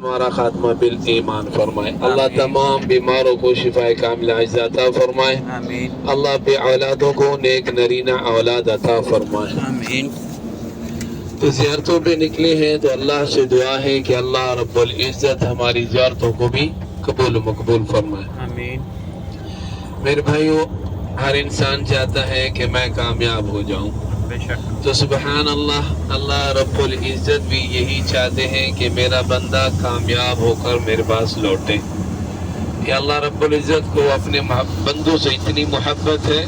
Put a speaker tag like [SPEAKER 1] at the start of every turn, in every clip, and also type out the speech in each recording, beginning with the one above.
[SPEAKER 1] ہمارا خاتمہ بال ایمان فرمائے. اللہ تمام بیماروں کو شفا کاملہ عاجلہ عطا فرمائے.
[SPEAKER 2] آمین
[SPEAKER 1] اللہ بے اولادوں کو نیک نرینہ اولاد عطا فرمائے.
[SPEAKER 2] آمین.
[SPEAKER 1] تو زیارتوں پہ نکلے ہیں تو اللہ سے دعا ہے کہ اللہ رب العزت ہماری زیارتوں کو بھی قبول و مقبول فرمائے.
[SPEAKER 2] آمین.
[SPEAKER 1] میرے بھائیو، ہر انسان چاہتا ہے کہ میں کامیاب ہو جاؤں.
[SPEAKER 2] بے شک.
[SPEAKER 1] تو سبحان اللہ، اللہ رب العزت بھی یہی چاہتے ہیں کہ میرا بندہ کامیاب ہو کر میرے پاس لوٹے. کہ اللہ رب العزت کو اپنے بندوں سے اتنی محبت ہے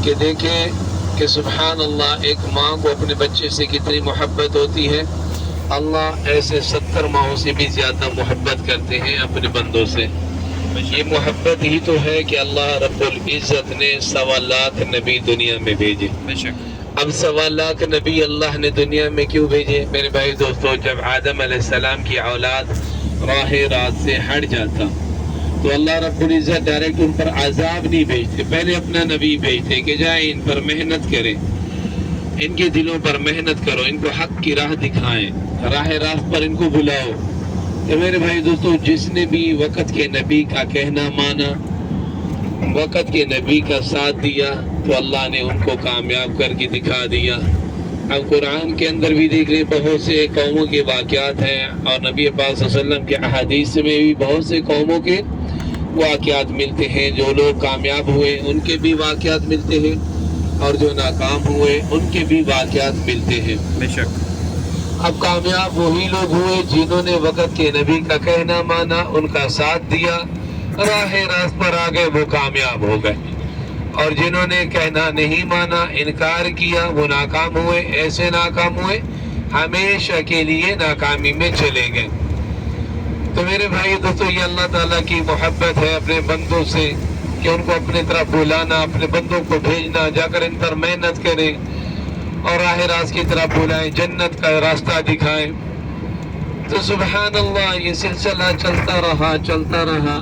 [SPEAKER 1] کہ دیکھیں کہ سبحان اللہ، ایک ماں کو اپنے بچے سے کتنی محبت ہوتی ہے. اللہ ایسے 70 ماہوں سے بھی زیادہ محبت کرتے ہیں اپنے بندوں سے. یہ محبت ہی تو ہے کہ اللہ رب العزت نے 1.25 لاکھ نبی دنیا میں بھیجے.
[SPEAKER 2] بے شک.
[SPEAKER 1] اب 1.25 لاکھ نبی اللہ نے دنیا میں کیوں بھیجے؟ میرے بھائی دوستو، جب آدم علیہ السلام کی اولاد راہ راست سے ہٹ جاتا تو اللہ رب العزت ڈائریکٹ ان پر عذاب نہیں بھیجتے، پہلے اپنا نبی بھیجتے کہ جائیں ان پر محنت کریں، ان کے دلوں پر محنت کرو، ان کو حق کی راہ دکھائیں، راہ راست پر ان کو بلاؤ. تو میرے بھائی دوستو، جس نے بھی وقت کے نبی کا کہنا مانا، وقت کے نبی کا ساتھ دیا، تو اللہ نے ان کو کامیاب کر کے دکھا دیا. اب قرآن کے اندر بھی دیکھ لیں، بہت سے قوموں کے واقعات ہیں، اور نبی پاک صلی اللہ علیہ وسلم کے احادیث میں بھی بہت سے قوموں کے واقعات ملتے ہیں. جو لوگ کامیاب ہوئے ان کے بھی واقعات ملتے ہیں، اور جو ناکام ہوئے ان کے بھی واقعات ملتے ہیں.
[SPEAKER 2] بے شک.
[SPEAKER 1] اب کامیاب وہی لوگ ہوئے جنہوں نے وقت کے نبی کا کہنا مانا، ان کا ساتھ دیا، راہ راست پر آگے، وہ کامیاب ہو گئے. اور جنہوں نے کہنا نہیں مانا، انکار کیا، وہ ناکام ہوئے. ایسے ناکام ہوئے ہمیشہ کے لیے ناکامی میں چلے گئے. تو میرے بھائی دوستو، یہ اللہ تعالیٰ کی محبت ہے اپنے بندوں سے کہ ان کو اپنے طرف بلانا، اپنے بندوں کو بھیجنا، جا کر ان پر محنت کریں اور راہ راست کی طرف بلائیں، جنت کا راستہ دکھائیں. تو سبحان اللہ، یہ سلسلہ چلتا رہا.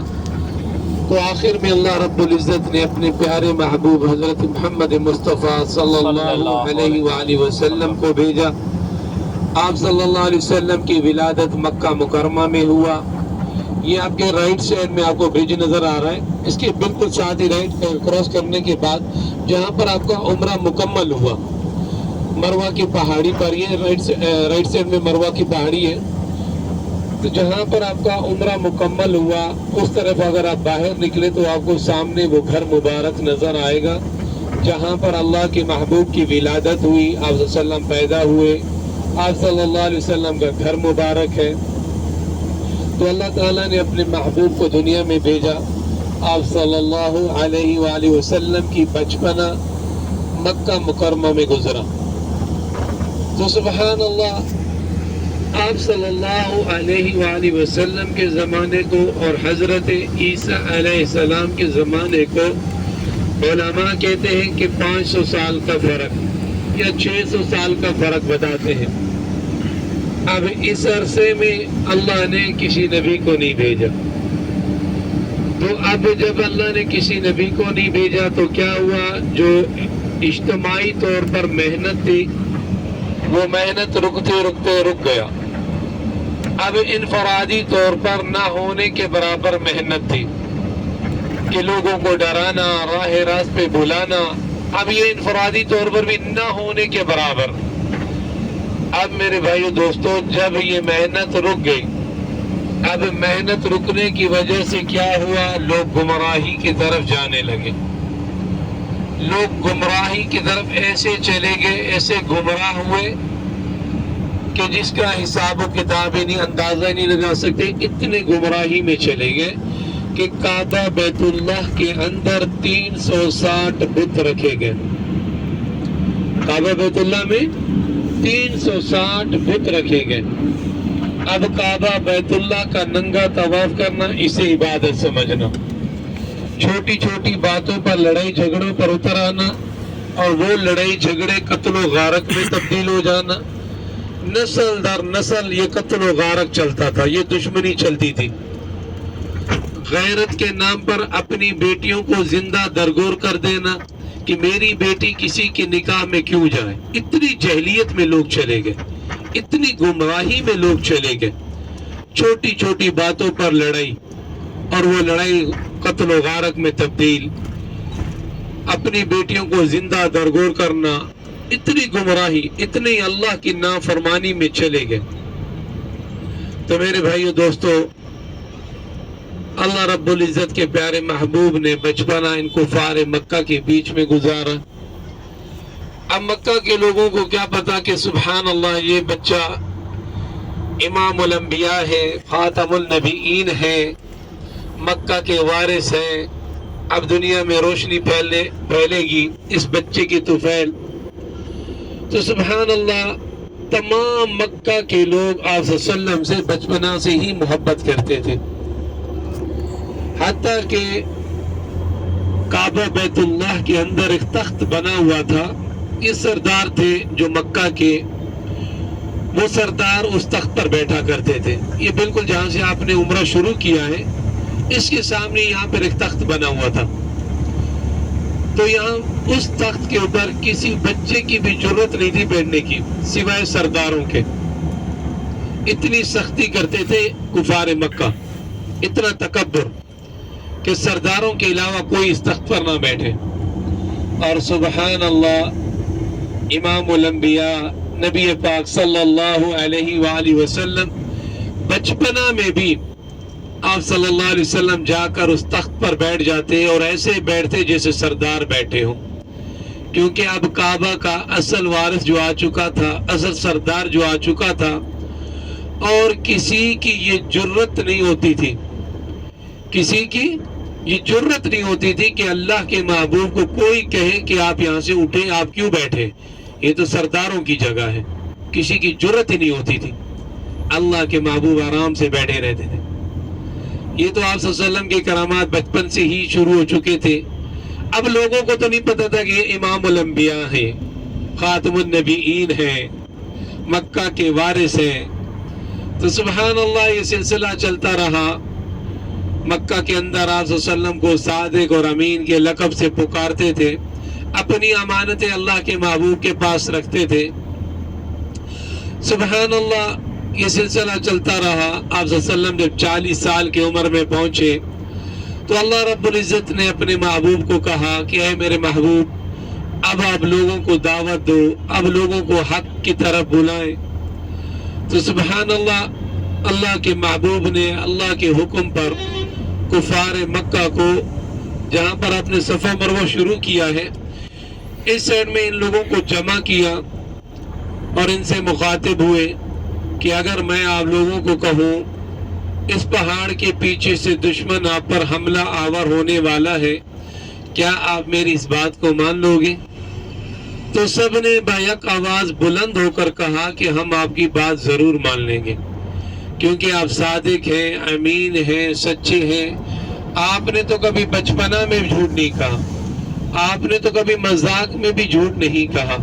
[SPEAKER 1] تو آخر میں اللہ رب العزت نے اپنے پیارے محبوب حضرت محمد مصطفیٰ صلی اللہ علیہ وآلہ وسلم کو بھیجا. آپ صلی اللہ علیہ وسلم کی ولادت مکہ مکرمہ میں ہوا. یہ آپ کے رائٹ سائڈ میں آپ کو برج نظر آ رہا ہے، اس کے بالکل ساتھ ہی رائٹ کراس کرنے کے بعد جہاں پر آپ کا عمرہ مکمل ہوا، مروہ کی پہاڑی پر، یہ رائٹ سائڈ میں مروہ کی پہاڑی ہے. تو جہاں پر آپ کا عمرہ مکمل ہوا، اس طرف اگر آپ باہر نکلے تو آپ کو سامنے وہ گھر مبارک نظر آئے گا جہاں پر اللہ کے محبوب کی ولادت ہوئی، آپ صلی اللہ علیہ وسلم پیدا ہوئے. آپ صلی اللہ علیہ وسلم کا گھر مبارک ہے. تو اللہ تعالیٰ نے اپنے محبوب کو دنیا میں بھیجا. آپ صلی اللہ علیہ وآلہ وسلم کی بچپنا مکہ مکرمہ میں گزرا. تو سبحان اللہ، آپ صلی اللہ علیہ وآلہ وسلم کے زمانے کو اور حضرت عیسیٰ علیہ السلام کے زمانے کو علماء کہتے ہیں کہ 500 سال کا فرق یا 600 سال کا فرق بتاتے ہیں. اب اس عرصے میں اللہ نے کسی نبی کو نہیں بھیجا. تو اب جب اللہ نے کسی نبی کو نہیں بھیجا تو کیا ہوا؟ جو اجتماعی طور پر محنت تھی، وہ محنت رکتے رکتے رک گیا. اب انفرادی طور پر نہ ہونے کے برابر محنت تھی کہ لوگوں کو ڈرانا، راہ راست پہ بلانا. اب یہ انفرادی طور پر بھی نہ ہونے کے برابر. اب میرے بھائیو دوستو، جب یہ محنت رک گئی، اب محنت رکنے کی وجہ سے کیا ہوا؟ لوگ گمراہی کی طرف جانے لگے. لوگ گمراہی کی طرف ایسے چلے گئے، ایسے گمراہ ہوئے کہ جس کا حساب و کتاب ہی نہیں، اندازہ نہیں لگا سکتے. اتنے گمراہی میں چلے گئے کہ کعبہ بیت اللہ کے اندر 360 بت رکھے گئے. کعبہ بیت اللہ میں 360 بت رکھے گئے. اب کعبہ بیت اللہ کا ننگا طواف کرنا، اسے عبادت سمجھنا. چھوٹی چھوٹی باتوں پر لڑائی جھگڑوں پر اتر آنا، اور وہ لڑائی جھگڑے قتل و غارت میں تبدیل ہو جانا. نسل در نسل یہ قتل و غارت چلتا تھا، یہ دشمنی چلتی تھی. غیرت کے نام پر اپنی بیٹیوں کو زندہ درگور کر دینا کہ میری بیٹی کسی کے نکاح میں کیوں جائے. اتنی جہلیت میں لوگ چلے گئے، اتنی گمراہی میں لوگ چلے گئے. چھوٹی چھوٹی باتوں پر لڑائی، اور وہ لڑائی قتل و غارت میں تبدیل، اپنی بیٹیوں کو زندہ درگور کرنا، اتنی گمراہی، اتنی اللہ کی نافرمانی میں چلے گئے۔ تو میرے بھائیو دوستو، اللہ رب العزت کے پیارے محبوب نے بچپنا ان کفار مکہ کے بیچ میں گزارا۔ اب مکہ کے لوگوں کو کیا پتا کہ سبحان اللہ یہ بچہ امام الانبیاء ہے، خاتم النبیین ہے، مکہ کے وارث ہیں، اب دنیا میں روشنی پھیلے گی اس بچے کی طفیل۔ تو سبحان اللہ تمام مکہ کے لوگ آپ صلی اللہ علیہ وسلم سے بچپنا سے ہی محبت کرتے تھے، حتیٰ کہ کعبہ بیت اللہ کے اندر ایک تخت بنا ہوا تھا، یہ سردار تھے جو مکہ کے، وہ سردار اس تخت پر بیٹھا کرتے تھے۔ یہ بالکل جہاں سے آپ نے عمرہ شروع کیا ہے اس کے سامنے یہاں پر ایک تخت بنا ہوا تھا، تو یہاں اس تخت کے اوپر کسی بچے کی بھی جرت نہیں تھی بیٹھنے کی سوائے سرداروں کے۔ اتنی سختی کرتے تھے کفار مکہ، اتنا تکبر کہ سرداروں کے علاوہ کوئی اس تخت پر نہ بیٹھے۔ اور سبحان اللہ امام الانبیاء نبی پاک صلی اللہ علیہ وآلہ وسلم بچپنا میں بھی آپ صلی اللہ علیہ وسلم جا کر اس تخت پر بیٹھ جاتے اور ایسے بیٹھتے جیسے سردار بیٹھے ہوں، کیونکہ اب کعبہ کا اصل وارث جو آ چکا تھا، اصل سردار جو آ چکا تھا، اور کسی کی یہ جرت نہیں ہوتی تھی، کسی کی یہ جرت نہیں ہوتی تھی کہ اللہ کے محبوب کو کوئی کہے کہ آپ یہاں سے اٹھیں، آپ کیوں بیٹھے، یہ تو سرداروں کی جگہ ہے، کسی کی جرت ہی نہیں ہوتی تھی۔ اللہ کے محبوب آرام سے بیٹھے رہتے تھے۔ یہ تو آپ صلی اللہ علیہ وسلم کے کرامات بچپن سے ہی شروع ہو چکے تھے۔ اب لوگوں کو تو نہیں پتا تھا کہ یہ امام الانبیاء ہیں، خاتم النبیین ہیں، مکہ کے وارث ہیں۔ تو سبحان اللہ یہ سلسلہ چلتا رہا۔ مکہ کے اندر آپ صلی اللہ علیہ وسلم کو صادق اور امین کے لقب سے پکارتے تھے، اپنی امانتیں اللہ کے محبوب کے پاس رکھتے تھے۔ سبحان اللہ یہ سلسلہ چلتا رہا۔ آپ صلی اللہ علیہ وسلم جب 40 سال کی عمر میں پہنچے تو اللہ رب العزت نے اپنے محبوب کو کہا کہ اے میرے محبوب، اب آپ لوگوں کو دعوت دو، اب لوگوں کو حق کی طرف بلائیں۔ تو سبحان اللہ اللہ کے محبوب نے اللہ کے حکم پر کفار مکہ کو، جہاں پر اپنے صفا مروہ شروع کیا ہے، اس سائڈ میں ان لوگوں کو جمع کیا اور ان سے مخاطب ہوئے کہ اگر میں آپ لوگوں کو کہوں اس پہاڑ کے پیچھے سے دشمن آپ پر حملہ آور ہونے والا ہے، کیا آپ میری اس بات کو مان لو گے؟ تو سب نے بیک آواز بلند ہو کر کہا کہ ہم آپ کی بات ضرور مان لیں گے، کیونکہ آپ صادق ہیں، امین ہیں، سچے ہیں۔ آپ نے تو کبھی بچپنا میں جھوٹ نہیں کہا، آپ نے تو کبھی مذاق میں بھی جھوٹ نہیں کہا،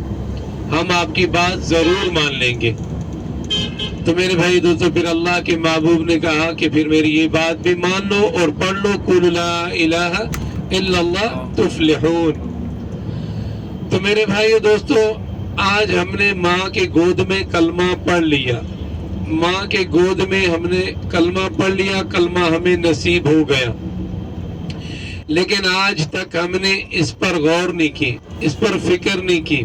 [SPEAKER 1] ہم آپ کی بات ضرور مان لیں گے۔ تو میرے بھائی دوستو پھر اللہ کے محبوب نے کہا کہ پھر میری یہ بات بھی مان لو اور پڑھ لو قُلْ لَا إِلَهَ إِلَّا اللَّهُ تُفْلِحُونَ۔ تو میرے بھائی دوستو آج ہم نے ماں کے گود میں کلمہ پڑھ لیا، ماں کے گود میں ہم نے کلمہ پڑھ لیا، کلمہ ہمیں نصیب ہو گیا، لیکن آج تک ہم نے اس پر غور نہیں کی، اس پر فکر نہیں کی،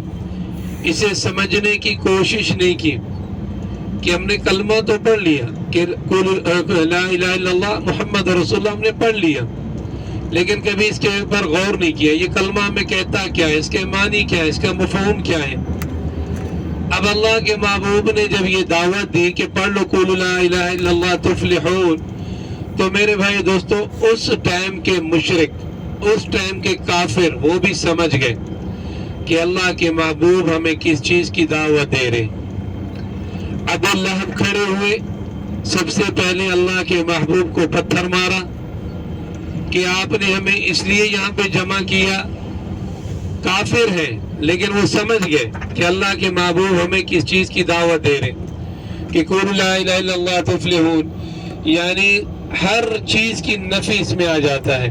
[SPEAKER 1] اسے سمجھنے کی کوشش نہیں کی کہ ہم نے کلمہ تو پڑھ لیا کہ لا الہ الا اللہ محمد رسول اللہ ہم نے پڑھ لیا، لیکن کبھی اس کے اوپر غور نہیں کیا، یہ کلمہ ہمیں کہتا کیا ہے، اس کے معنی کیا ہے، اس کا مفہوم کیا ہے۔ اب اللہ کے محبوب نے جب یہ دعوت دی کہ پڑھ لو قُلْ لَا إِلَهَ إِلَّا اللَّهُ تُفْلِحُونَ، تو میرے بھائی دوستو اس ٹائم کے مشرک، اس ٹائم کے کافر وہ بھی سمجھ گئے کہ اللہ کے محبوب ہمیں کس چیز کی دعوت دے رہے۔ ابو لہب کھڑے ہوئے، سب سے پہلے اللہ کے محبوب کو پتھر مارا کہ آپ نے ہمیں اس لیے یہاں پہ جمع کیا۔ کافر ہے لیکن وہ سمجھ گئے کہ اللہ کے محبوب ہمیں کس چیز کی دعوت دے رہے کہ قُلْ لَا إِلَهَ إِلَّا اللَّهُ تُفْلِحُونَ، یعنی ہر چیز کی نفی اس میں آ جاتا ہے،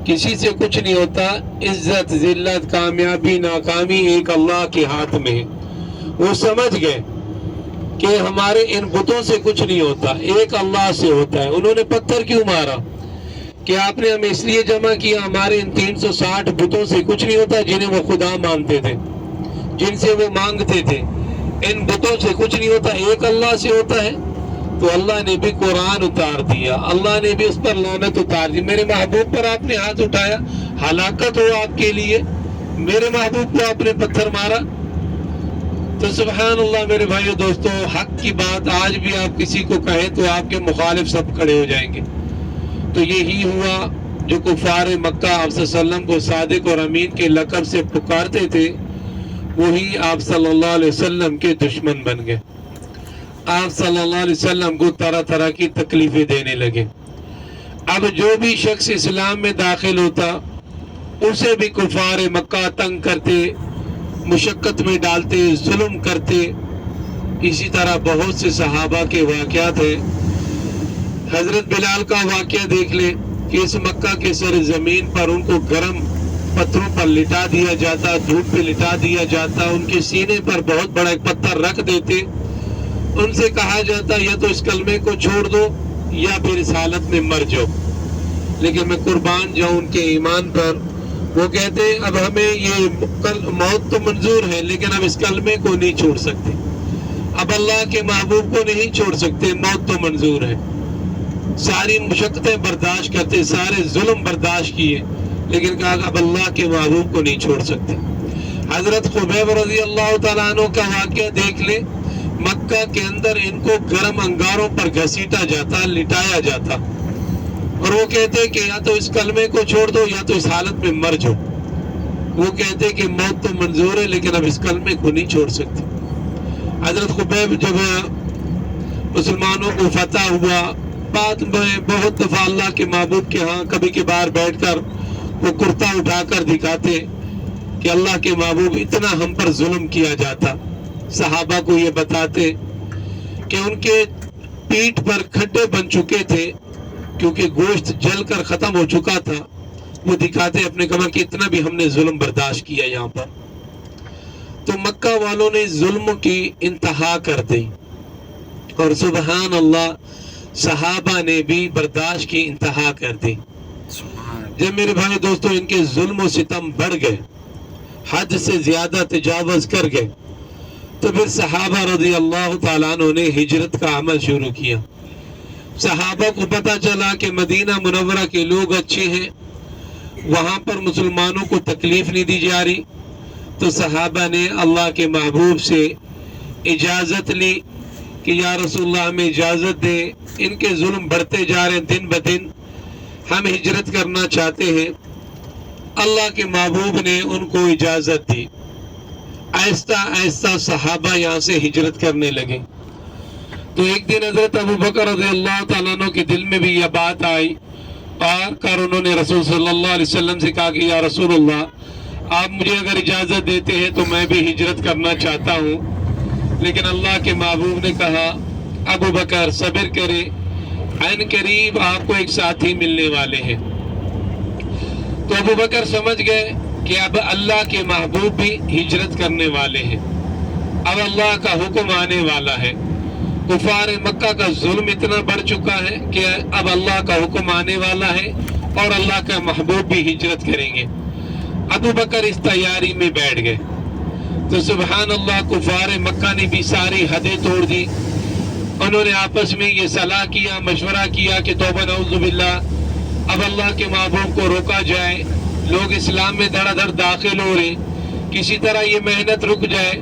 [SPEAKER 1] کسی سے کچھ نہیں ہوتا، عزت ذلت کامیابی ناکامی ایک اللہ کے ہاتھ میں ہے۔ وہ سمجھ گئے کہ کہ ہمارے ان بتوں سے کچھ نہیں ہوتا، ایک اللہ سے ہوتا ہے۔ انہوں نے پتھر کیوں مارا کہ آپ نے ہمیں اس لیے جمع کیا، ہمارے ان 360 بتوں سے کچھ نہیں ہوتا جنہیں وہ خدا مانتے تھے، جن سے وہ مانگتے تھے، ان بتوں سے کچھ نہیں ہوتا، ایک اللہ سے ہوتا ہے۔ تو اللہ نے بھی قرآن اتار دیا، اللہ نے بھی اس پر لعنت اتار دی۔ میرے محبوب پر آپ نے ہاتھ اٹھایا، ہلاکت ہو آپ کے لیے، میرے محبوب کو آپ نے پتھر مارا۔ تو سبحان اللہ میرے بھائیو دوستو، حق کی بات آج بھی آپ کسی کو کہیں تو آپ کے مخالف سب کھڑے ہو جائیں گے۔ تو یہی ہوا جو کفار مکہ آپ صلی اللہ علیہ وسلم کو صادق اور امین کے لقب سے پکارتے تھے، وہی آپ صلی اللہ علیہ وسلم کے دشمن بن گئے، آپ صلی اللہ علیہ وسلم کو طرح طرح کی تکلیفیں دینے لگے۔ اب جو بھی شخص اسلام میں داخل ہوتا اسے بھی کفار مکہ تنگ کرتے، مشقت میں ڈالتے، ظلم کرتے۔ اسی طرح بہت سے صحابہ کے واقعات ہیں۔ حضرت بلال کا واقعہ دیکھ لیں کہ اس مکہ کے سرزمین پر ان کو گرم پتھروں پر لٹا دیا جاتا، دھوپ پہ لٹا دیا جاتا، ان کے سینے پر بہت بڑا ایک پتھر رکھ دیتے، ان سے کہا جاتا یا تو اس کلمے کو چھوڑ دو یا پھر اس حالت میں مر جاؤ۔ لیکن میں قربان جاؤں ان کے ایمان پر، وہ کہتے اب ہمیں یہ موت تو منظور ہے لیکن اب اس کلمے کو نہیں چھوڑ سکتے، اب اللہ کے محبوب کو نہیں چھوڑ سکتے، موت تو منظور ہے۔ ساری مشقتیں برداشت کرتے، سارے ظلم برداشت کیے، لیکن کہا اب اللہ کے محبوب کو نہیں چھوڑ سکتے۔ حضرت خبیب رضی اللہ تعالیٰ عنہ کا واقعہ دیکھ لیں، مکہ کے اندر ان کو گرم انگاروں پر گھسیٹا جاتا، لٹایا جاتا، اور وہ کہتے کہ یا تو اس کلمے کو چھوڑ دو یا تو اس حالت میں مر جاؤ۔ وہ کہتے کہ موت تو منظور ہے لیکن اب اس کلمے کو نہیں چھوڑ سکتے۔ حضرت خبیب جب مسلمانوں کو فتح ہوا، بعد میں بہت دفعہ اللہ کے محبوب کے ہاں کبھی کبھار بیٹھ کر وہ کرتا اٹھا کر دکھاتے کہ اللہ کے محبوب اتنا ہم پر ظلم کیا جاتا۔ صحابہ کو یہ بتاتے کہ ان کے پیٹھ پر کھڈے بن چکے تھے کیونکہ گوشت جل کر ختم ہو چکا تھا، وہ دکھاتے اپنے کمر کہ اتنا بھی ہم نے ظلم برداشت کیا یہاں پر۔ تو مکہ والوں نے ظلم کی انتہا کر دی، اور سبحان اللہ صحابہ نے بھی برداشت کی انتہا کر دی۔ جب میرے بھائی دوستو ان کے ظلم و ستم بڑھ گئے، حد سے زیادہ تجاوز کر گئے، تو پھر صحابہ رضی اللہ تعالیٰ عنہ نے ہجرت کا عمل شروع کیا۔ صحابہ کو پتہ چلا کہ مدینہ منورہ کے لوگ اچھے ہیں، وہاں پر مسلمانوں کو تکلیف نہیں دی جا رہی، تو صحابہ نے اللہ کے محبوب سے اجازت لی کہ یا رسول اللہ ہمیں اجازت دیں، ان کے ظلم بڑھتے جا رہے ہیں دن بدن، ہم ہجرت کرنا چاہتے ہیں۔ اللہ کے محبوب نے ان کو اجازت دی، آہستہ آہستہ صحابہ یہاں سے ہجرت کرنے لگے۔ تو ایک دن حضرت ابو بکر رضی اللہ تعالیٰ عنہ کے دل میں بھی یہ بات آئی، اور کر انہوں نے رسول صلی اللہ علیہ وسلم سے کہا کہ یا رسول اللہ آپ مجھے اگر اجازت دیتے ہیں تو میں بھی ہجرت کرنا چاہتا ہوں۔ لیکن اللہ کے محبوب نے کہا ابو بکر صبر کرے، عین قریب آپ کو ایک ساتھی ملنے والے ہیں۔ تو ابو بکر سمجھ گئے کہ اب اللہ کے محبوب بھی ہجرت کرنے والے ہیں، اب اللہ کا حکم آنے والا ہے۔ کفار مکہ کا ظلم اتنا بڑھ چکا ہے کہ اب اللہ کا حکم آنے والا ہے اور اللہ کا محبوب بھی ہجرت کریں گے۔ ابو بکر اس تیاری میں بیٹھ گئے۔ تو سبحان اللہ کفار مکہ نے بھی ساری حدیں توڑ دی، انہوں نے آپس میں یہ صلاح کیا، مشورہ کیا کہ توبہ نعوذ باللہ، اب اللہ کے محبوب کو روکا جائے، لوگ اسلام میں دھڑا دھڑ داخل ہو رہے، کسی طرح یہ محنت رک جائے۔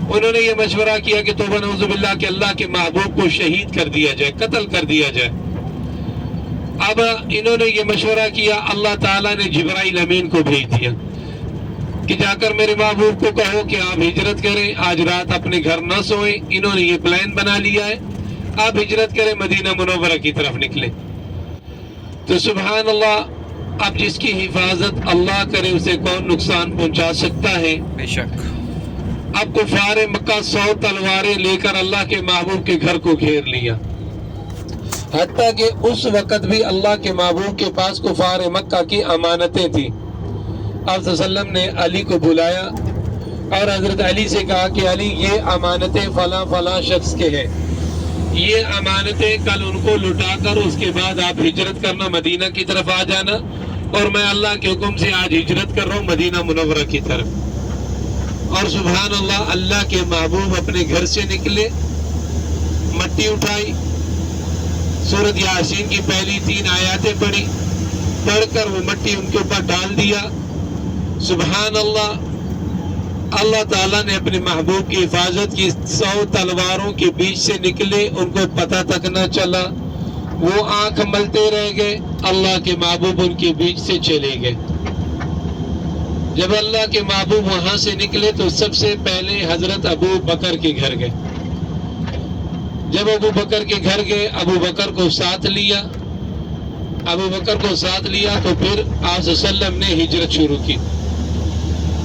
[SPEAKER 1] انہوں نے یہ مشورہ کیا کہ توبہ نعوذ باللہ کہ اللہ کے محبوب کو شہید کر دیا جائے، قتل کر دیا جائے۔ اب انہوں نے یہ مشورہ کیا، اللہ تعالیٰ نے جبرائیل امین کو بھیج دیا کہ جا کر میرے محبوب کو کہو کہ آپ ہجرت کریں، آج رات اپنے گھر نہ سوئیں، انہوں نے یہ پلان بنا لیا ہے، آپ ہجرت کریں، مدینہ منورہ کی طرف نکلیں۔ تو سبحان اللہ، اب جس کی حفاظت اللہ کرے اسے کون نقصان پہنچا سکتا ہے؟
[SPEAKER 2] بے شک۔
[SPEAKER 1] اب کفار مکہ 100 تلواریں لے کر اللہ کے محبوب کے گھر کو گھیر لیا، حتیٰ کہ اس وقت بھی اللہ کے محبوب کے پاس کفار مکہ کی امانتیں تھیں۔ آپ صلی اللہ علیہ وسلم نے علی کو بلایا، اور حضرت علی سے کہا کہ علی یہ امانتیں فلاں فلاں شخص کے ہیں، یہ امانتیں کل ان کو لٹا کر اس کے بعد آپ ہجرت کرنا، مدینہ کی طرف آ جانا، اور میں اللہ کے حکم سے آج ہجرت کر رہا ہوں مدینہ منورہ کی طرف۔ اور سبحان اللہ، اللہ کے محبوب اپنے گھر سے نکلے، مٹی اٹھائی، سورۃ یاسین کی پہلی 3 آیاتیں پڑھی، پڑھ کر وہ مٹی ان کے اوپر ڈال دیا۔ سبحان اللہ، اللہ تعالیٰ نے اپنے محبوب کی حفاظت کی، 100 تلواروں کے بیچ سے نکلے، ان کو پتہ تک نہ چلا، وہ آنکھ ملتے رہ گئے، اللہ کے محبوب ان کے بیچ سے چلے گئے۔ جب اللہ کے محبوب وہاں سے نکلے تو سب سے پہلے حضرت ابو بکر کے گھر گئے۔ جب ابو بکر کے گھر گئے، ابو بکر کو ساتھ لیا، ابو بکر کو ساتھ لیا تو پھر آپ صلی اللہ علیہ وسلم نے ہجرت شروع کی۔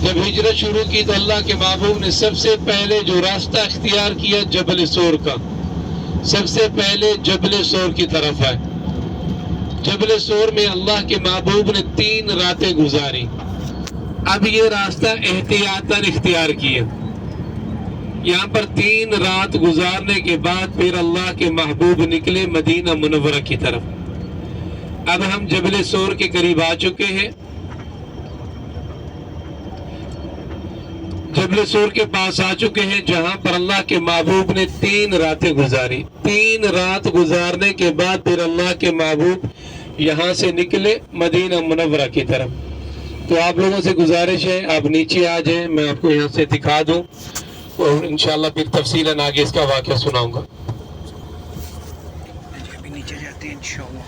[SPEAKER 1] جب ہجرت شروع کی تو اللہ کے محبوب نے سب سے پہلے جو راستہ اختیار کیا جبل سور کا، سب سے پہلے جبل سور کی طرف آئے۔ جبل سور میں اللہ کے محبوب نے 3 راتیں گزاری۔ اب یہ راستہ احتیاطاً اختیار کیا۔ یہاں پر 3 رات گزارنے کے بعد پھر اللہ کے محبوب نکلے مدینہ منورہ کی طرف۔ اب ہم جبل سور کے قریب آ چکے ہیں۔ جبل سور کے پاس آ چکے ہیں جہاں پر اللہ کے محبوب نے 3 راتیں گزاری۔ 3 رات گزارنے کے بعد پھر اللہ کے محبوب یہاں سے نکلے مدینہ منورہ کی طرف۔ تو آپ لوگوں سے گزارش ہے آپ نیچے آ جائیں، میں آپ کو یہاں سے دکھا دوں اور انشاءاللہ پھر تفصیلاً آگے اس کا واقعہ سناؤں گا۔
[SPEAKER 2] ابھی نیچے جاتے ہیں انشاءاللہ۔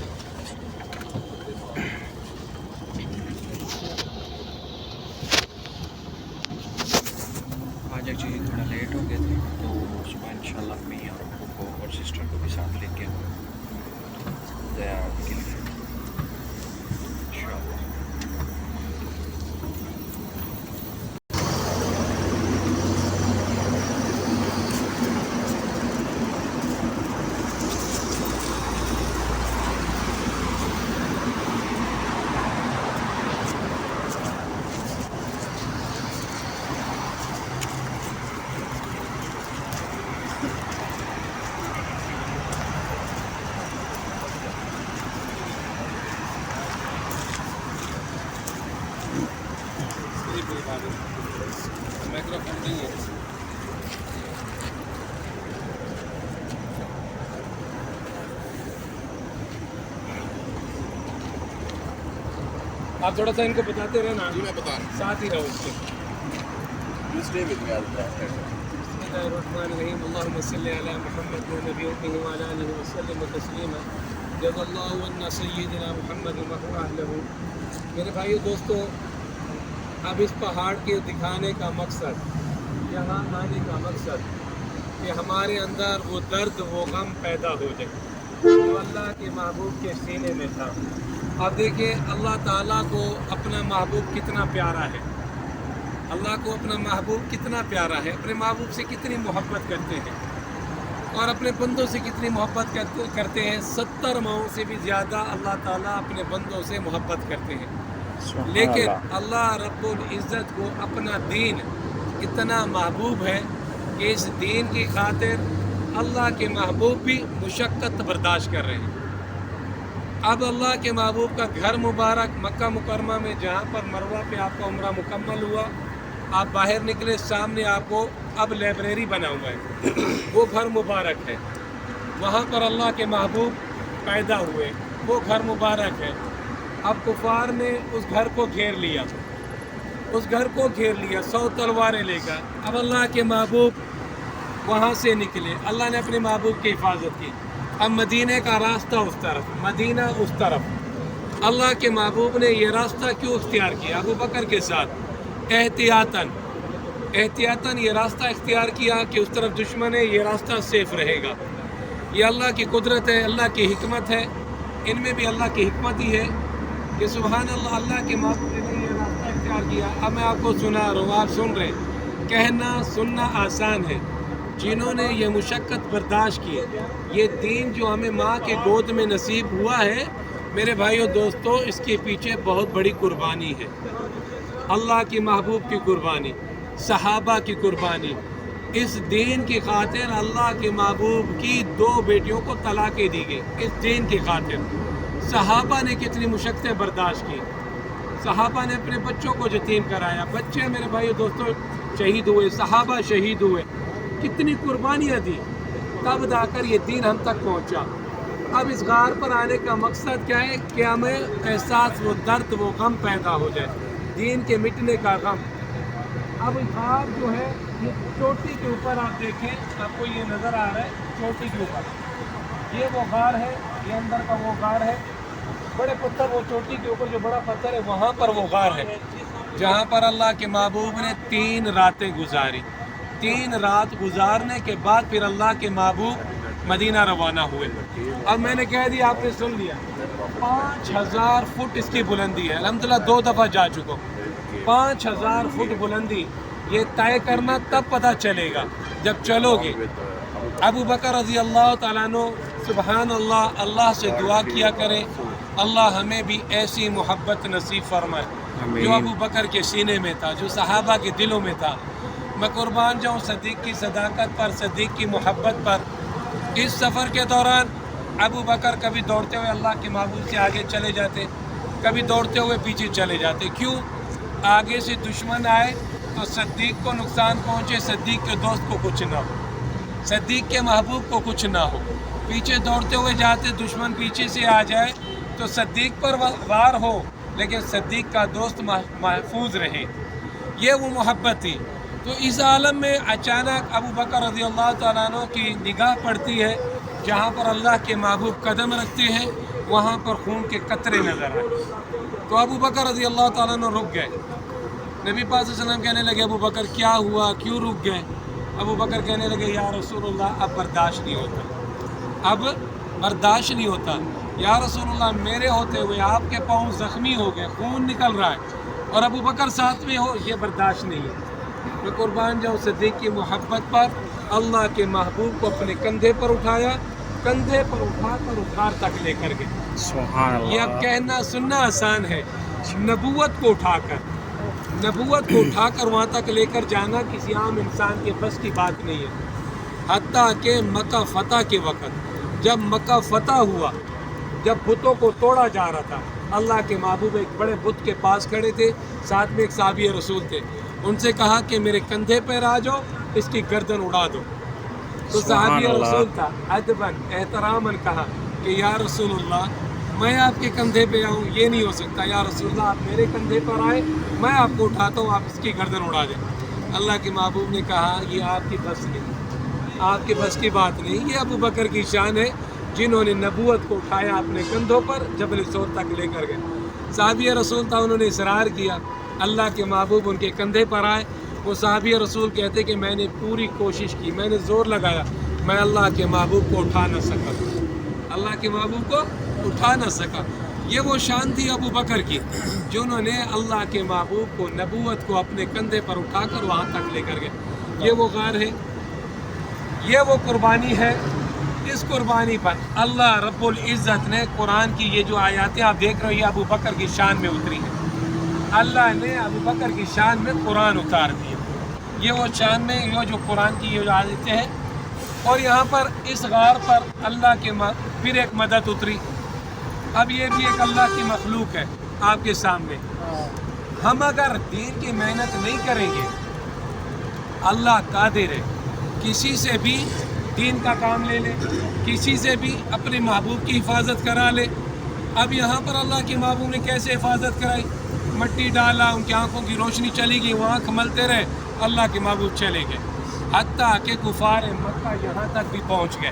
[SPEAKER 2] آج ایکچولی تھوڑا لیٹ ہو گئے تھے تو صبح انشاءاللہ امی اور ابو کو اور سسٹر کو بھی ساتھ لے کے تیار کے لیے انشاءاللہ۔
[SPEAKER 1] آپ تھوڑا سا ان کو بتاتے رہے نا،
[SPEAKER 3] جی میں بتا رہا ہوں،
[SPEAKER 1] ساتھ ہی رہو اس کے۔
[SPEAKER 3] Stay with me.
[SPEAKER 1] بسم اللہ الرحمن الرحیم، اللہم صلی علی محمد نبی امہ وعلی آلہ وسلم تسلیما، جزا اللہ عنا سیدنا محمد و اہلہ۔ میرے بھائیو دوستو، اب اس پہاڑ کے دکھانے کا مقصد، یہاں آنے کا مقصد کہ ہمارے اندر وہ درد وہ غم پیدا ہو جائے جو اللہ کے محبوب کے سینے میں تھا۔ اب دیکھیں اللہ تعالیٰ کو اپنا محبوب کتنا پیارا ہے، اللہ کو اپنا محبوب کتنا پیارا ہے، اپنے محبوب سے کتنی محبت کرتے ہیں اور اپنے بندوں سے کتنی محبت کرتے ہیں۔ 70 ماؤں سے بھی زیادہ اللہ تعالیٰ اپنے بندوں سے محبت کرتے ہیں، لیکن اللہ رب العزت کو اپنا دین اتنا محبوب ہے کہ اس دین کی خاطر اللہ کے محبوب بھی مشقت برداشت کر رہے ہیں۔ اب اللہ کے محبوب کا گھر مبارک مکہ مکرمہ میں جہاں پر مروہ پہ آپ کا عمرہ مکمل ہوا، آپ باہر نکلے، سامنے آپ کو اب لائبریری بنا ہوا ہے، وہ گھر مبارک ہے، وہاں پر اللہ کے محبوب پیدا ہوئے، وہ گھر مبارک ہے۔ اب کفار نے اس گھر کو گھیر لیا، اس گھر کو گھیر لیا 100 تلواریں لے کر۔ اب اللہ کے محبوب وہاں سے نکلے، اللہ نے اپنے محبوب کی حفاظت کی۔ اب مدینہ کا راستہ اس طرف، مدینہ اس طرف، اللہ کے محبوب نے یہ راستہ کیوں اختیار کیا؟ ابو بکر کے ساتھ احتیاطاً یہ راستہ اختیار کیا کہ اس طرف دشمن ہے، یہ راستہ سیف رہے گا۔ یہ اللہ کی قدرت ہے، اللہ کی حکمت ہے، ان میں بھی اللہ کی حکمت ہی ہے کہ سبحان اللہ، اللہ کے محبوب نے یہ راستہ اختیار کیا۔ اب میں آپ کو سنا رہا ہوں، آپ سن رہے ہیں، کہنا سننا آسان ہے، جنہوں نے یہ مشقت برداشت کی، یہ دین جو ہمیں ماں کے گود میں نصیب ہوا ہے، میرے بھائیو دوستو، اس کے پیچھے بہت بڑی قربانی ہے، اللہ کی محبوب کی قربانی۔
[SPEAKER 4] صحابہ کی قربانی، اس دین کی خاطر اللہ کے محبوب کی 2 بیٹیوں کو طلاقیں دی گئی، اس دین کی خاطر صحابہ نے کتنی مشقتیں برداشت کی، صحابہ نے اپنے بچوں کو یتیم کرایا، بچے میرے بھائی دوستوں شہید ہوئے، صحابہ شہید ہوئے، کتنی قربانیاں دی، تب جا کر یہ دین ہم تک پہنچا۔ اب اس غار پر آنے کا مقصد کیا ہے کہ ہمیں احساس و درد و غم پیدا ہو جائے، دین کے مٹنے کا غم۔ اب غار جو ہے یہ چوٹی کے اوپر آپ دیکھیں، آپ کو یہ نظر آ رہا ہے چوٹی کے اوپر، یہ وہ غار ہے، یہ اندر کا وہ غار ہے، بڑے پتھر، وہ چوٹی کے اوپر جو بڑا پتھر ہے وہاں پر وہ غار ہے جہاں پر اللہ کے محبوب نے 3 راتیں گزاری۔ 3 رات گزارنے کے بعد پھر اللہ کے محبوب مدینہ روانہ ہوئے۔ اب میں نے کہہ دیا، آپ نے سن لیا، 5000 فٹ اس کی بلندی ہے، الحمدللہ 2 دفعہ جا چکا ہوں۔ 5000 فٹ بلندی، یہ طے کرنا تب پتہ چلے گا جب چلو گے۔ ابو بکر رضی اللہ تعالیٰ عنہ، سبحان اللہ، اللہ سے دعا کیا کریں اللہ ہمیں بھی ایسی محبت نصیب فرمائے جو ابو بکر کے سینے میں تھا، جو صحابہ کے دلوں میں تھا۔ میں قربان جاؤں صدیق کی صداقت پر، صدیق کی محبت پر۔ اس سفر کے دوران ابو بکر کبھی دوڑتے ہوئے اللہ کے محبوب سے آگے چلے جاتے، کبھی دوڑتے ہوئے پیچھے چلے جاتے۔ کیوں؟ آگے سے دشمن آئے تو صدیق کو نقصان پہنچے، صدیق کے دوست کو کچھ نہ ہو، صدیق کے محبوب کو کچھ نہ ہو۔ پیچھے دوڑتے ہوئے جاتے، دشمن پیچھے سے آ جائے تو صدیق پر وار ہو لیکن صدیق کا دوست محفوظ رہے۔ یہ وہ محبت تھی۔ تو اس عالم میں اچانک ابو بکر رضی اللہ تعالیٰ عنہ کی نگاہ پڑتی ہے، جہاں پر اللہ کے محبوب قدم رکھتے ہیں وہاں پر خون کے قطرے نظر آئے۔ تو ابو بکر رضی اللہ تعالیٰ عنہ رک گئے۔ نبی پاک صلی اللہ علیہ وسلم کہنے لگے، ابو بکر کیا ہوا، کیوں رک گئے؟ ابو بکر کہنے لگے، یا رسول اللہ اب برداشت نہیں ہوتا، اب برداشت نہیں ہوتا، یا رسول اللہ میرے ہوتے ہوئے آپ کے پاؤں زخمی ہو گئے، خون نکل رہا ہے اور ابو بکر ساتھ میں ہو، یہ برداشت نہیں ہے۔ میں قربان جاؤں صدیق کی محبت پر، اللہ کے محبوب کو اپنے کندھے پر اٹھایا، کندھے پر اٹھا کر غار تک لے کر گئے۔
[SPEAKER 2] سبحان اللہ۔
[SPEAKER 4] یہ اب کہنا سننا آسان ہے، نبوت کو اٹھا کر وہاں تک لے کر جانا کسی عام انسان کے بس کی بات نہیں ہے۔ حتیٰ کہ مکہ فتح کے وقت، جب مکہ فتح ہوا، جب بتوں کو توڑا جا رہا تھا، اللہ کے محبوب ایک بڑے بت کے پاس کھڑے تھے، ساتھ میں ایک صحابی رسول تھے، ان سے کہا کہ میرے کندھے پر آ جاؤ، اس کی گردن اڑا دو۔ تو صحابی رسول تھا، ادباً احتراماً کہا کہ یا رسول اللہ میں آپ کے کندھے پہ آؤں، یہ نہیں ہو سکتا، یا رسول اللہ آپ میرے کندھے پر آئے، میں آپ کو اٹھاتا ہوں، آپ اس کی گردن اڑا دیں۔ اللہ کے محبوب نے کہا یہ آپ کی بس نہیں، آپ کے بس کی بات نہیں، یہ ابو بکر کی شان ہے جنہوں نے نبوت کو اٹھایا اپنے کندھوں پر، جبل صور تک لے کر گئے۔ صحابی رسول تھا، انہوں نے اصرار کیا، اللہ کے محبوب ان کے کندھے پر آئے۔ وہ صحابی رسول کہتے کہ میں نے پوری کوشش کی، میں نے زور لگایا، میں اللہ کے محبوب کو اٹھا نہ سکا، اللہ کے محبوب کو اٹھا نہ سکا۔ یہ وہ شان تھی ابو بکر کی، جنہوں نے اللہ کے محبوب کو، نبوت کو اپنے کندھے پر اٹھا کر وہاں تک لے کر گئے۔ یہ وہ غار ہے، یہ وہ قربانی ہے۔ اس قربانی پر اللہ رب العزت نے قرآن کی یہ جو آیاتیں آپ دیکھ رہے ہیں، یہ ابو بکر کی شان میں اتری ہیں۔ اللہ نے ابو بکر کی شان میں قرآن اتار دیا۔ یہ وہ شان میں یہ جو قرآن کی یہ جو آیتیں ہیں، اور یہاں پر اس غار پر اللہ کے پھر ایک مدد اتری۔ اب یہ بھی ایک اللہ کی مخلوق ہے آپ کے سامنے۔ ہم اگر دین کی محنت نہیں کریں گے، اللہ قادر ہے کسی سے بھی دین کا کام لے لے، کسی سے بھی اپنے محبوب کی حفاظت کرا لے۔ اب یہاں پر اللہ کے محبوب نے کیسے حفاظت کرائی؟ مٹی ڈالا، ان کی آنکھوں کی روشنی چلی گئی، وہ آنکھ ملتے رہے، اللہ کے محبوب چلے گئے، حتیٰ کہ کفار مکہ یہاں تک بھی پہنچ گئے،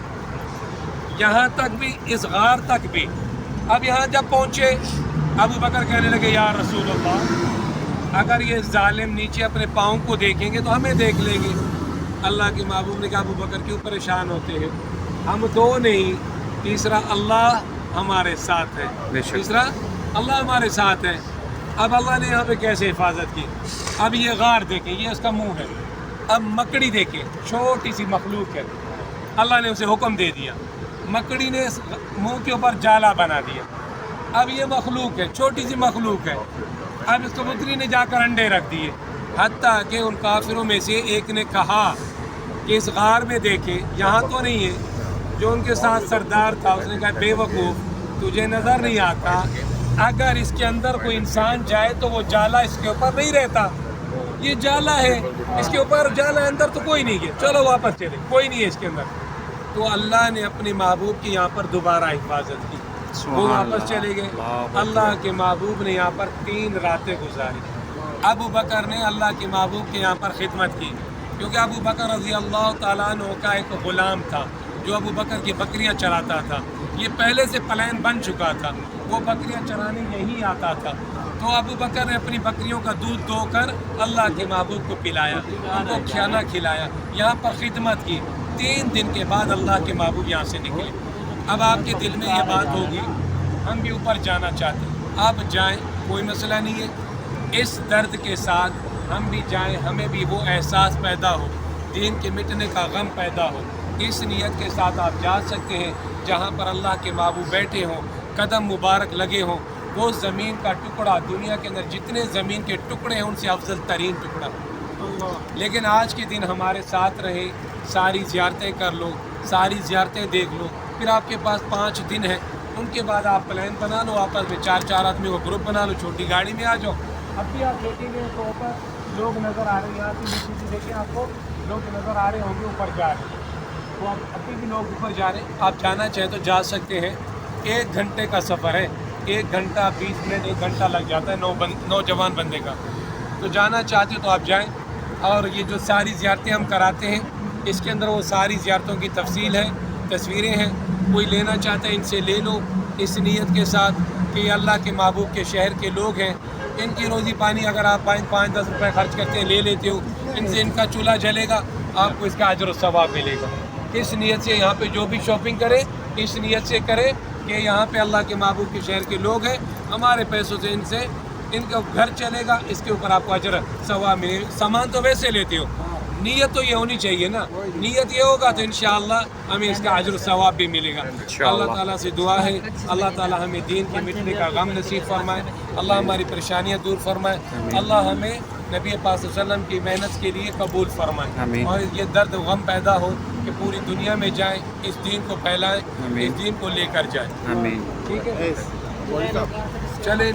[SPEAKER 4] یہاں تک بھی، اس غار تک بھی۔ اب یہاں جب پہنچے، ابو بکر کہنے لگے یا رسول اللہ اگر یہ ظالم نیچے اپنے پاؤں کو دیکھیں گے تو ہمیں دیکھ لیں گے۔ اللہ کے محبوب نے کہا ابو بکر کیوں پریشان ہوتے ہیں، ہم دو نہیں، تیسرا اللہ ہمارے ساتھ ہے، تیسرا اللہ ہمارے ساتھ ہے۔ اب اللہ نے یہاں پہ کیسے حفاظت کی؟ اب یہ غار دیکھیں، یہ اس کا منہ ہے، اب مکڑی دیکھیں، چھوٹی سی مخلوق ہے، اللہ نے اسے حکم دے دیا، مکڑی نے اس منہ کے اوپر جالا بنا دیا۔ اب یہ مخلوق ہے، چھوٹی سی مخلوق ہے، اب اس کبوتری نے جا کر انڈے رکھ دیے، حتیٰ کہ ان کافروں میں سے ایک نے کہا کہ اس غار میں دیکھے، یہاں تو نہیں ہے. جو ان کے ساتھ سردار تھا اس نے کہا بے وقوف تجھے نظر نہیں آتا، اگر اس کے اندر کوئی انسان جائے تو وہ جالا اس کے اوپر نہیں رہتا، یہ جالا ہے، اس کے اوپر جالا ہے، اندر تو کوئی نہیں ہے، چلو واپس چلے، کوئی نہیں ہے اس کے اندر. تو اللہ نے اپنے محبوب کی یہاں پر دوبارہ حفاظت کی، وہ واپس چلے گئے. اللہ کے محبوب نے یہاں پر 3 راتیں گزاری. ابو بکر نے اللہ کے محبوب کے یہاں پر خدمت کی، کیونکہ ابو بکر رضی اللہ تعالیٰ عنہ کا ایک غلام تھا جو ابو بکر کی بکریاں چراتا تھا. یہ پہلے سے پلان بن چکا تھا، وہ بکریاں چرانے یہی آتا تھا. تو ابو بکر نے اپنی بکریوں کا دودھ دو کر اللہ کے محبوب کو پلایا، ان کو کھانا کھلایا، یہاں پر خدمت کی. 3 دن کے بعد اللہ کے محبوب یہاں سے نکلے. اب آپ کے دل میں یہ بات ہوگی ہم بھی اوپر جانا چاہتے ہیں، آپ جائیں، کوئی مسئلہ نہیں ہے. اس درد کے ساتھ ہم بھی جائیں، ہمیں بھی وہ احساس پیدا ہو، دین کے مٹنے کا غم پیدا ہو. اس نیت کے ساتھ آپ جا سکتے ہیں جہاں پر اللہ کے محبوب بیٹھے ہوں، قدم مبارک لگے ہوں. وہ زمین کا ٹکڑا، دنیا کے اندر جتنے زمین کے ٹکڑے ہیں ان سے افضل ترین ٹکڑا. لیکن آج کے دن ہمارے ساتھ رہے، ساری زیارتیں کر لو، ساری زیارتیں دیکھ لو، پھر آپ کے پاس 5 دن ہیں، ان کے بعد آپ پلان بنا لو، آپس میں 4 آدمی کو گروپ بنا لو، چھوٹی گاڑی میں آ جاؤ. اب بھی آپ دیکھیں گے تو اوپر لوگ نظر آ رہے ہیں، یہاں سے نیچے سے دیکھیں آپ کو لوگ نظر آ رہے ہوں گے اوپر جا رہے ہیں. تو ابھی بھی لوگ اوپر جا رہے ہیں، آپ جانا چاہیں تو جا سکتے ہیں. 1 گھنٹے کا سفر ہے، 1 گھنٹہ 20 منٹ 1 گھنٹہ لگ جاتا ہے نوجوان بندے کا. تو جانا چاہتے ہو تو آپ جائیں. اور یہ جو ساری زیارتیں ہم کراتے ہیں اس کے اندر وہ ساری زیارتوں کی تفصیل ہے، تصویریں ہیں. کوئی لینا چاہتا ہے ان سے لے لو، اس نیت کے ساتھ کہ یہ اللہ کے محبوب کے شہر کے لوگ ہیں، ان کی روزی پانی اگر آپ 5-10 روپے خرچ کرتے ہیں لے لیتے ہو، ان سے ان کا چولہا جلے گا، آپ کو اس کا اجر و ثواب ملے گا. اس نیت سے یہاں پہ جو بھی شاپنگ کرے اس نیت سے کرے کہ یہاں پہ اللہ کے محبوب کے شہر کے لوگ ہیں، ہمارے پیسوں سے ان کا گھر چلے گا، اس کے اوپر آپ کو اجر ثواب ملے گا. سامان تو ویسے لیتے ہو، نیت تو یہ ہونی چاہیے نا. نیت یہ ہوگا تو انشاءاللہ ہمیں اس کا اجر و ثواب بھی ملے گا. اللہ تعالیٰ سے دعا ہے اللہ تعالیٰ ہمیں دین کے مٹنے کا غم نصیب فرمائے، اللہ ہماری پریشانیاں دور فرمائے، اللہ ہمیں نبی پاک صلی اللہ علیہ وسلم کی محنت کے لیے قبول فرمائے، اور یہ درد و غم پیدا ہو کہ پوری دنیا میں جائیں، اس دین کو پھیلائیں، اس دین کو لے کر جائیں. ٹھیک ہے، چلیں.